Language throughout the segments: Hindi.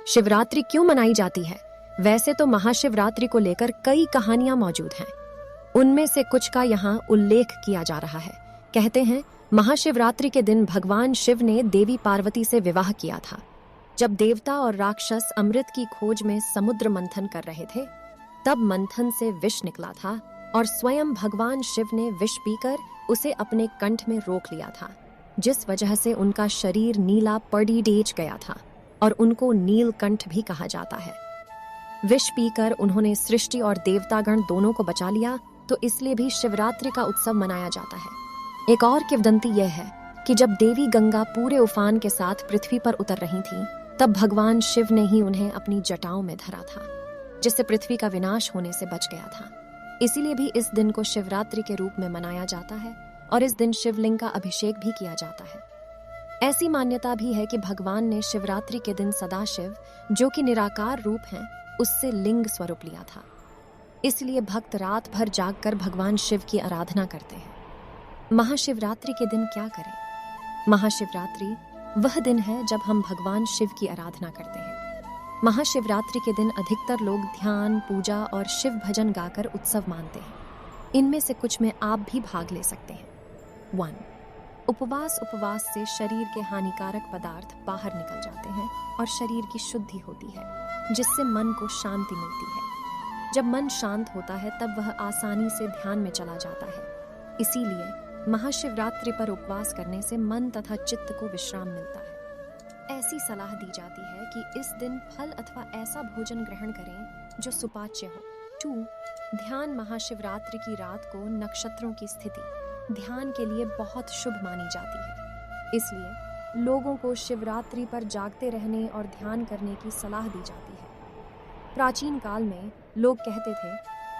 शिवरात्रि क्यों मनाई जाती है? वैसे तो महाशिवरात्रि को लेकर कई कहानियां मौजूद हैं। उनमें से कुछ का यहाँ उल्लेख किया जा रहा है। कहते हैं महाशिवरात्रि के दिन भगवान शिव ने देवी पार्वती से विवाह किया था। जब देवता और राक्षस अमृत की खोज में समुद्र मंथन कर रहे थे, तब मंथन से विष निकला था और स्वयं भगवान शिव ने विष पीकर उसे अपने कंठ में रोक लिया था, जिस वजह से उनका शरीर नीला पड़ी डेज गया था और उनको नीलकंठ भी कहा जाता है। विष पीकर उन्होंने सृष्टि और देवतागण दोनों को बचा लिया, तो इसलिए भी शिवरात्रि का उत्सव मनाया जाता है। एक और किंवदंती यह है कि जब देवी गंगा पूरे उफान के साथ पृथ्वी पर उतर रही थी, तब भगवान शिव ने ही उन्हें अपनी जटाओं में धरा था, जिससे पृथ्वी का विनाश होने से बच गया था। इसीलिए भी इस दिन को शिवरात्रि के रूप में मनाया जाता है और इस दिन शिवलिंग का अभिषेक भी किया जाता है। ऐसी मान्यता भी है कि भगवान ने शिवरात्रि के दिन सदाशिव, जो कि निराकार रूप हैं, उससे लिंग स्वरूप लिया था। इसलिए भक्त रात भर जागकर भगवान शिव की आराधना करते हैं। महाशिवरात्रि के दिन क्या करें? महाशिवरात्रि वह दिन है जब हम भगवान शिव की आराधना करते हैं। महाशिवरात्रि के दिन अधिकतर लोग ध्यान, पूजा और शिव भजन गाकर उत्सव मानते हैं। इनमें से कुछ में आप भी भाग ले सकते हैं। 1. उपवास से शरीर के हानिकारक पदार्थ बाहर निकल जाते हैं और शरीर की शुद्धि होती है, जिससे मन को शांति मिलती है। जब मन शांत होता है तब वह आसानी से ध्यान में चला जाता है। इसीलिए महाशिवरात्रि पर उपवास करने से मन तथा चित्त को विश्राम मिलता है। ऐसी सलाह दी जाती है कि इस दिन फल अथवा ऐसा भोजन ग्रहण करें जो सुपाच्य हो। 2. ध्यान महाशिवरात्रि की रात को नक्षत्रों की स्थिति ध्यान के लिए बहुत शुभ मानी जाती है। इसलिए लोगों को शिवरात्रि पर जागते रहने और ध्यान करने की सलाह दी जाती है। प्राचीन काल में लोग कहते थे,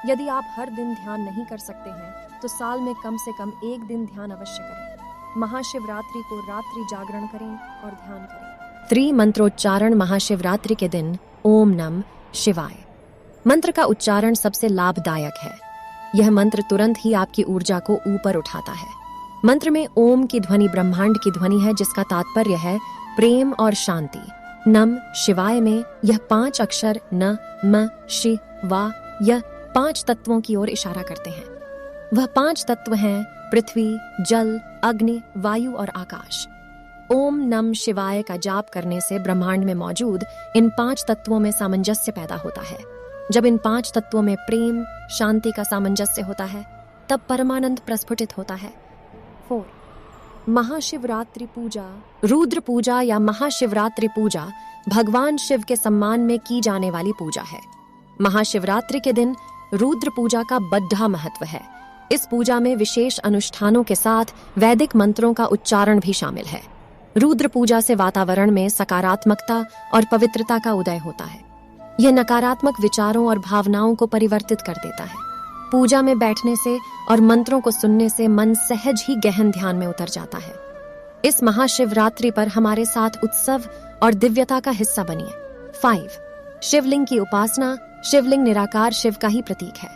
यदि आप हर दिन ध्यान नहीं कर सकते हैं तो साल में कम से कम एक दिन ध्यान अवश्य करें। महाशिवरात्रि को रात्रि जागरण करें और ध्यान करें। 3. मंत्रोच्चारण महाशिवरात्रि के दिन ओम नमः शिवाय मंत्र का उच्चारण सबसे लाभदायक है। यह मंत्र तुरंत ही आपकी ऊर्जा को ऊपर उठाता है। मंत्र में ओम की ध्वनि ब्रह्मांड की ध्वनि है, जिसका तात्पर्य है प्रेम और शांति। नम शिवाय में यह 5 अक्षर न, म, शि, वा यह 5 तत्वों की ओर इशारा करते हैं। वह 5 तत्व हैं पृथ्वी, जल, अग्नि, वायु और आकाश। ओम नम शिवाय का जाप करने से ब्रह्मांड में मौजूद इन 5 तत्वों में सामंजस्य पैदा होता है। जब इन 5 तत्वों में प्रेम, शांति का सामंजस्य होता है, तब परमानंद प्रस्फुटित होता है। 4. महाशिवरात्रि पूजा। रुद्र पूजा या महाशिवरात्रि पूजा भगवान शिव के सम्मान में की जाने वाली पूजा है। महाशिवरात्रि के दिन रुद्र पूजा का बड़ा महत्व है। इस पूजा में विशेष अनुष्ठानों के साथ वैदिक मंत्रों का उच्चारण भी शामिल है। रुद्र पूजा से वातावरण में सकारात्मकता और पवित्रता का उदय होता है। यह नकारात्मक विचारों और भावनाओं को परिवर्तित कर देता है। पूजा में बैठने से और मंत्रों को सुनने से मन सहज ही गहन ध्यान में उतर जाता है। इस महाशिवरात्रि पर हमारे साथ उत्सव और दिव्यता का हिस्सा बनिए। 5. शिवलिंग की उपासना। शिवलिंग निराकार शिव का ही प्रतीक है।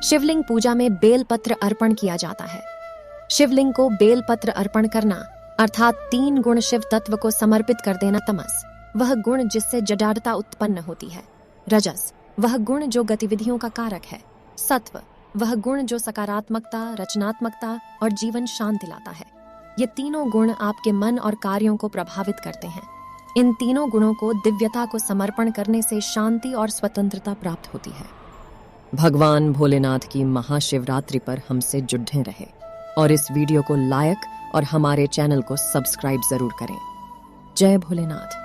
शिवलिंग पूजा में बेलपत्र अर्पण किया जाता है। शिवलिंग को बेलपत्र अर्पण करना अर्थात 3 गुण शिव तत्व को समर्पित कर देना। तमस वह गुण जिससे जडारता उत्पन्न होती है। रजस वह गुण जो गतिविधियों का कारक है। सत्व वह गुण जो सकारात्मकता, रचनात्मकता और जीवन शांति लाता है। ये तीनों गुण आपके मन और कार्यों को प्रभावित करते हैं। इन तीनों गुणों को दिव्यता को समर्पण करने से शांति और स्वतंत्रता प्राप्त होती है। भगवान भोलेनाथ की महाशिवरात्रि पर हमसे जुड़े रहे और इस वीडियो को लाइक और हमारे चैनल को सब्सक्राइब जरूर करें। जय भोलेनाथ।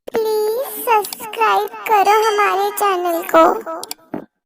प्लीज सब्सक्राइब करो हमारे चैनल को।